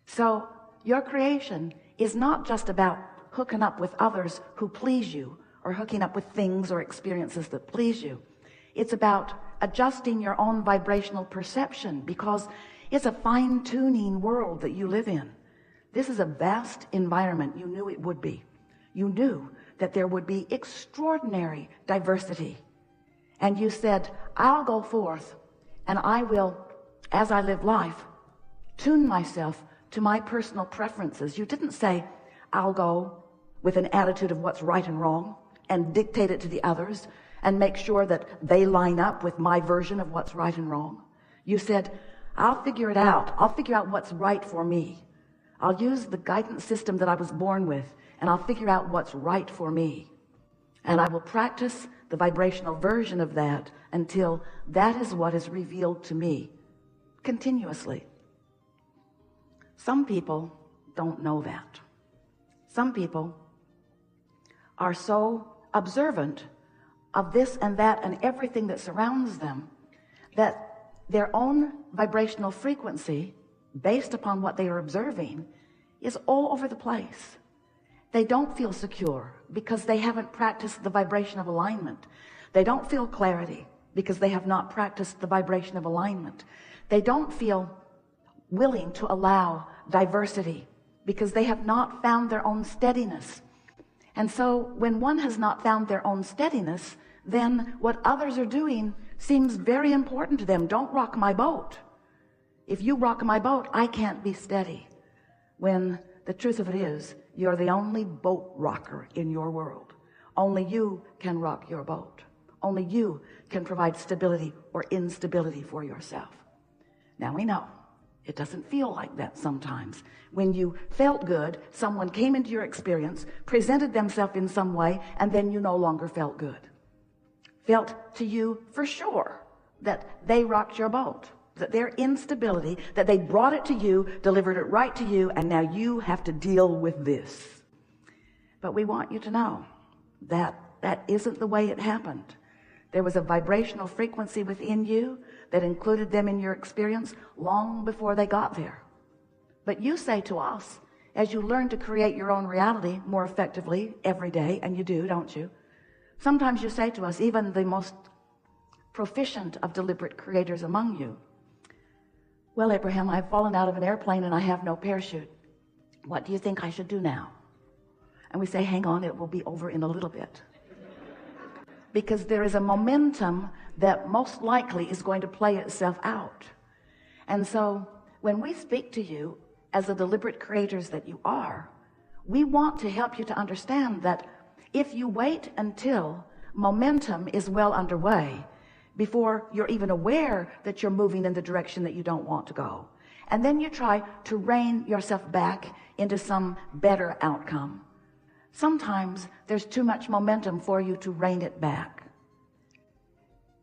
So your creation is not just about hooking up with others who please you, or hooking up with things or experiences that please you. It's about adjusting your own vibrational perception, because it's a fine-tuning world that you live in. This is a vast environment. You knew it would be. You knew that there would be extraordinary diversity. And you said, I'll go forth and I will, as I live life, tune myself to my personal preferences. You didn't say, I'll go with an attitude of what's right and wrong and dictate it to the others and make sure that they line up with my version of what's right and wrong. You said, I'll figure it out. I'll figure out what's right for me. I'll use the guidance system that I was born with, and I'll figure out what's right for me. And I will practice the vibrational version of that until that is what is revealed to me continuously. Some people don't know that. Some people are so observant of this and that and everything that surrounds them that their own vibrational frequency, based upon what they are observing, is all over the place. They don't feel secure because they haven't practiced the vibration of alignment. They don't feel clarity because they have not practiced the vibration of alignment. They don't feel willing to allow diversity because they have not found their own steadiness. And so when one has not found their own steadiness, then what others are doing seems very important to them. Don't rock my boat. If you rock my boat, I can't be steady. When the truth of it is, you're the only boat rocker in your world. Only you can rock your boat. Only you can provide stability or instability for yourself. Now we know it doesn't feel like that sometimes. When you felt good, someone came into your experience, presented themselves in some way, and then you no longer felt good. Felt to you for sure that they rocked your boat, that their instability, that they brought it to you, delivered it right to you, and now you have to deal with this. But we want you to know that that isn't the way it happened. There was a vibrational frequency within you that included them in your experience long before they got there. But you say to us, as you learn to create your own reality more effectively every day, and you do, don't you? Sometimes you say to us, even the most proficient of deliberate creators among you, well, Abraham, I've fallen out of an airplane and I have no parachute. What do you think I should do now? And we say, hang on, it will be over in a little bit. Because there is a momentum that most likely is going to play itself out. And so when we speak to you as the deliberate creators that you are, we want to help you to understand that if you wait until momentum is well underway before you're even aware that you're moving in the direction that you don't want to go, and then you try to rein yourself back into some better outcome, sometimes there's too much momentum for you to rein it back.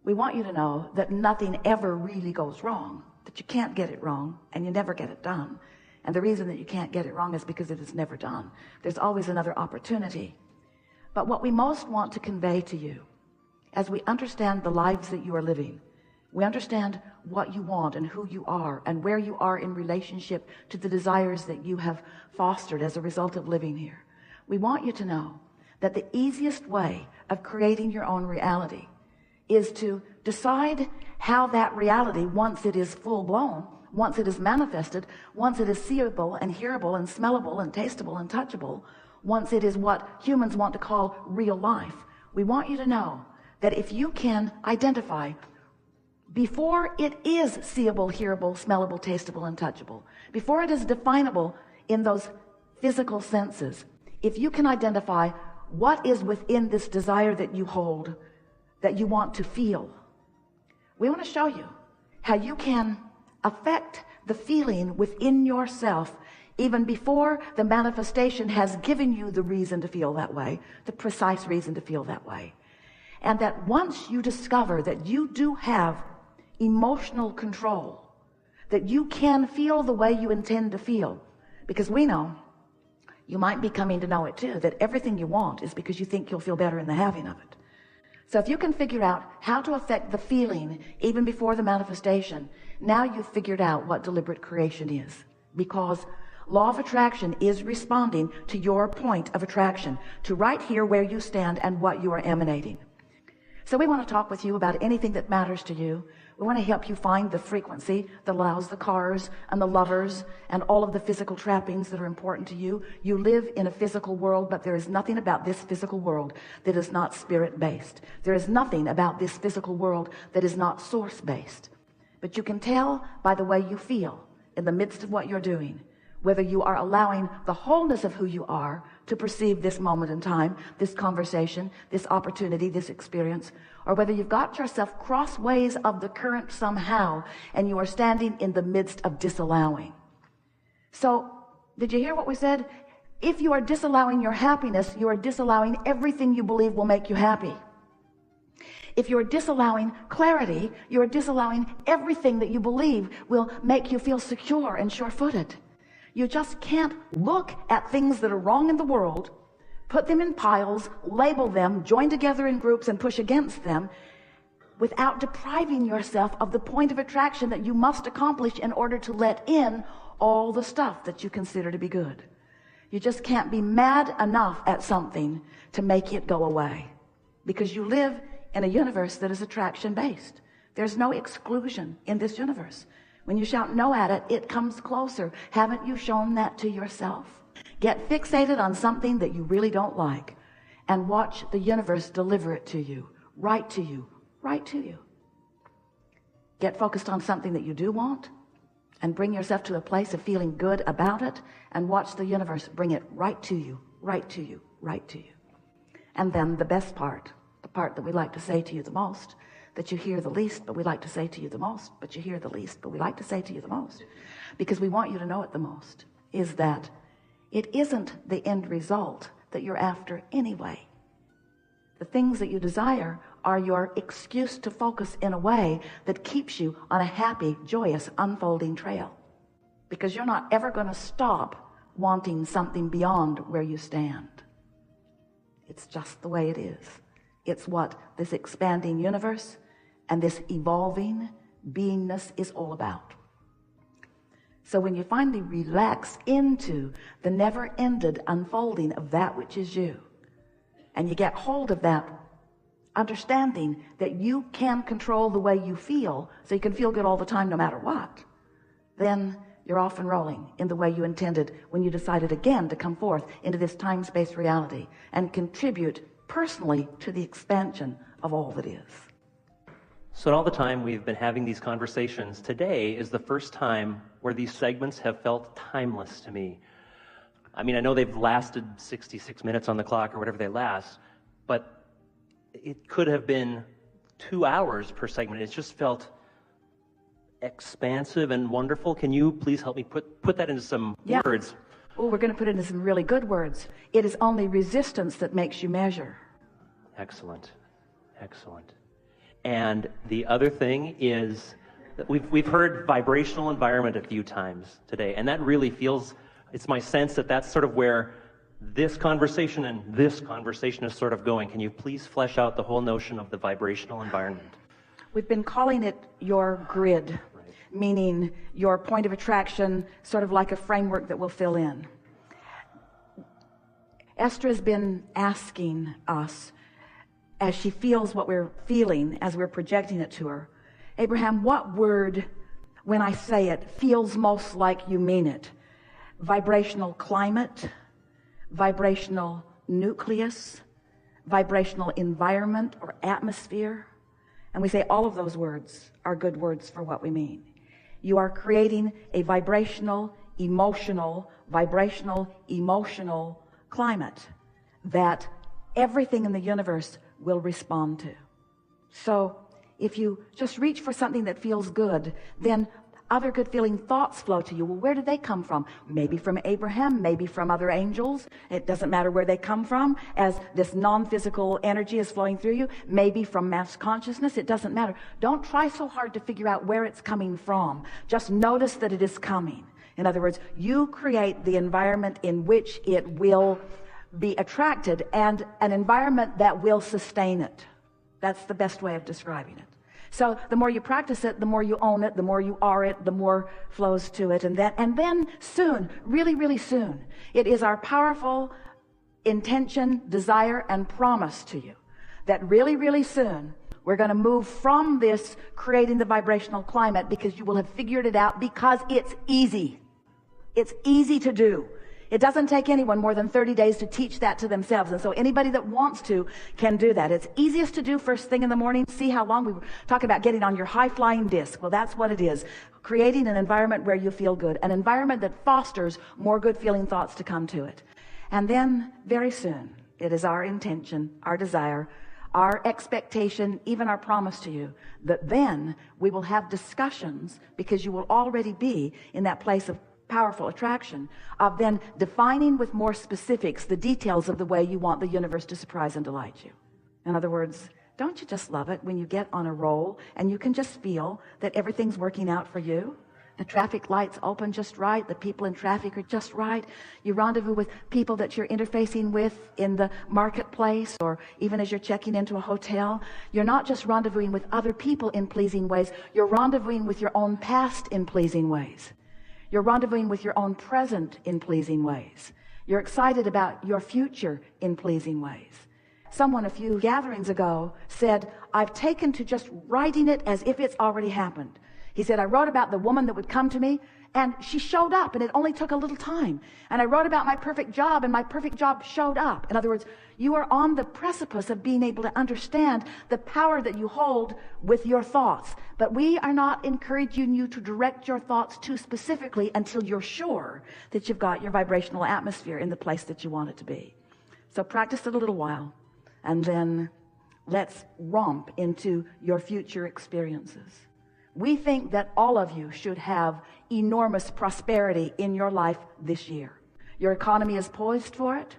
We want you to know that nothing ever really goes wrong, that you can't get it wrong, and you never get it done. And the reason that you can't get it wrong is because it is never done. There's always another opportunity. But what we most want to convey to you, as we understand the lives that you are living, we understand what you want and who you are and where you are in relationship to the desires that you have fostered as a result of living here. We want you to know that the easiest way of creating your own reality is to decide how that reality, once it is full blown, once it is manifested, once it is seeable and hearable and smellable and tasteable and touchable, once it is what humans want to call real life, we want you to know that if you can identify before it is seeable, hearable, smellable, tasteable, and touchable, before it is definable in those physical senses, if you can identify what is within this desire that you hold, that you want to feel, we want to show you how you can affect the feeling within yourself even before the manifestation has given you the reason to feel that way, the precise reason to feel that way. And that once you discover that you do have emotional control, that you can feel the way you intend to feel, because we know, you might be coming to know it too, that everything you want is because you think you'll feel better in the having of it. So if you can figure out how to affect the feeling even before the manifestation, now you've figured out what deliberate creation is. Because Law of attraction is responding to your point of attraction, to right here where you stand and what you are emanating. So we want to talk with you about anything that matters to you. We want to help you find the frequency that allows the cars and the lovers and all of the physical trappings that are important to you. You live in a physical world, but there is nothing about this physical world that is not spirit-based. There is nothing about this physical world that is not source-based. But you can tell by the way you feel in the midst of what you're doing, whether you are allowing the wholeness of who you are to perceive this moment in time, this conversation, this opportunity, this experience, or whether you've got yourself crossways of the current somehow and you are standing in the midst of disallowing. So, did you hear what we said? If you are disallowing your happiness, you are disallowing everything you believe will make you happy. If you're disallowing clarity, you're disallowing everything that you believe will make you feel secure and sure-footed. You just can't look at things that are wrong in the world, put them in piles, label them, join together in groups and push against them without depriving yourself of the point of attraction that you must accomplish in order to let in all the stuff that you consider to be good. You just can't be mad enough at something to make it go away, because you live in a universe that is attraction-based. There's no exclusion in this universe. When you shout no at it, it comes closer. Haven't you shown that to yourself? Get fixated on something that you really don't like and watch the universe deliver it to you, right to you, right to you. Get focused on something that you do want and bring yourself to a place of feeling good about it and watch the universe bring it right to you, right to you, right to you. And then the best part, the part that we like to say to you the most, that you hear the least, but we like to say to you the most, but you hear the least, but we like to say to you the most, because we want you to know it the most, is that it isn't the end result that you're after anyway. The things that you desire are your excuse to focus in a way that keeps you on a happy, joyous, unfolding trail, because you're not ever going to stop wanting something beyond where you stand. It's just the way it is. It's what this expanding universe and this evolving beingness is all about. So when you finally relax into the never-ended unfolding of that which is you, and you get hold of that understanding that you can control the way you feel, so you can feel good all the time no matter what, then you're off and rolling in the way you intended when you decided again to come forth into this time-space reality and contribute personally to the expansion of all that is. So all the time we've been having these conversations, today is the first time where these segments have felt timeless to me. I mean, I know they've lasted 66 minutes on the clock or whatever they last, but it could have been 2 hours per segment. It's just felt expansive and wonderful. Can you please help me put that into some words? Oh, we're going to put it into some really good words. It is only resistance that makes you measure. Excellent. Excellent. And the other thing is that we've heard vibrational environment a few times today, and that really feels, it's my sense that that's sort of where this conversation and this conversation is sort of going. Can you please flesh out the whole notion of the vibrational environment? We've been calling it your grid, right, meaning your point of attraction, sort of like a framework that will fill in. Esther has been asking us, as she feels what we're feeling as we're projecting it to her, Abraham, what word, when I say it, feels most like you mean it? Vibrational climate, vibrational nucleus, vibrational environment or atmosphere? And we say all of those words are good words for what we mean. You are creating a vibrational, emotional climate that everything in the universe will respond to. So if you just reach for something that feels good, then other good feeling thoughts flow to you. Well, where did they come from? Maybe from Abraham, maybe from other angels. It doesn't matter where they come from as this non-physical energy is flowing through you. Maybe from mass consciousness. It doesn't matter. Don't try so hard to figure out where it's coming from. Just notice that it is coming. In other words, you create the environment in which it will be attracted and an environment that will sustain it. That's the best way of describing it. So the more you practice it, the more you own it, the more you are it, the more flows to it. And then soon, really, really soon, it is our powerful intention, desire, and promise to you that really, really soon, we're going to move from this creating the vibrational climate, because you will have figured it out, because it's easy. It's easy to do. It doesn't take anyone more than 30 days to teach that to themselves. And so anybody that wants to can do that. It's easiest to do first thing in the morning. See how long we were talking about getting on your high-flying disc. Well, that's what it is. Creating an environment where you feel good. An environment that fosters more good-feeling thoughts to come to it. And then very soon, it is our intention, our desire, our expectation, even our promise to you, that then we will have discussions, because you will already be in that place of powerful attraction, of then defining with more specifics the details of the way you want the universe to surprise and delight you. In other words, don't you just love it when you get on a roll and you can just feel that everything's working out for you? The traffic lights open just right. The people in traffic are just right. You rendezvous with people that you're interfacing with in the marketplace, or even as you're checking into a hotel. You're not just rendezvousing with other people in pleasing ways. You're rendezvousing with your own past in pleasing ways. You're rendezvousing with your own present in pleasing ways. You're excited about your future in pleasing ways. Someone a few gatherings ago said, I've taken to just writing it as if it's already happened. He said, I wrote about the woman that would come to me, and she showed up, and it only took a little time. And I wrote about my perfect job, and my perfect job showed up. In other words, you are on the precipice of being able to understand the power that you hold with your thoughts. But we are not encouraging you to direct your thoughts too specifically until you're sure that you've got your vibrational atmosphere in the place that you want it to be. So practice it a little while, and then let's romp into your future experiences. We think that all of you should have enormous prosperity in your life this year. Your economy is poised for it.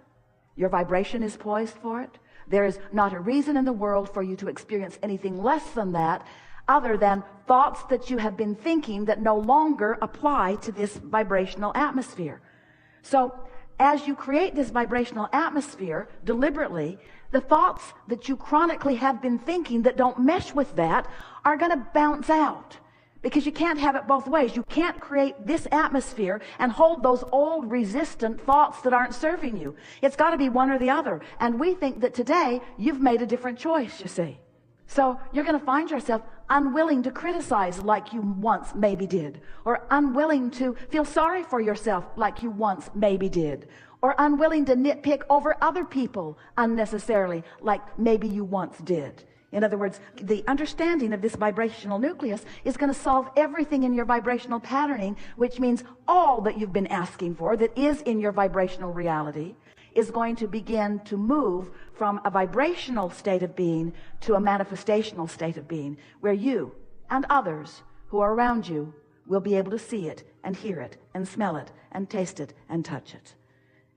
Your vibration is poised for it. There is not a reason in the world for you to experience anything less than that, other than thoughts that you have been thinking that no longer apply to this vibrational atmosphere. So as you create this vibrational atmosphere deliberately, the thoughts that you chronically have been thinking that don't mesh with that are going to bounce out, because you can't have it both ways. You can't create this atmosphere and hold those old resistant thoughts that aren't serving you. It's got to be one or the other. And we think that today you've made a different choice, you see. So you're going to find yourself unwilling to criticize like you once maybe did, or unwilling to feel sorry for yourself like you once maybe did, or unwilling to nitpick over other people unnecessarily like maybe you once did. In other words, the understanding of this vibrational nucleus is going to solve everything in your vibrational patterning, which means all that you've been asking for that is in your vibrational reality is going to begin to move from a vibrational state of being to a manifestational state of being, where you and others who are around you will be able to see it and hear it and smell it and taste it and touch it.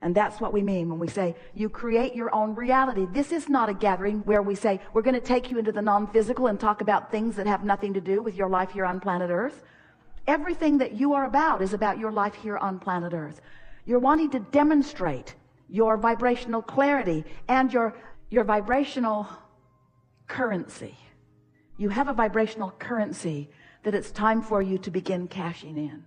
And that's what we mean when we say you create your own reality. This is not a gathering where we say we're going to take you into the non-physical and talk about things that have nothing to do with your life here on planet Earth. Everything that you are about is about your life here on planet Earth. You're wanting to demonstrate your vibrational clarity and your vibrational currency. You have a vibrational currency that it's time for you to begin cashing in.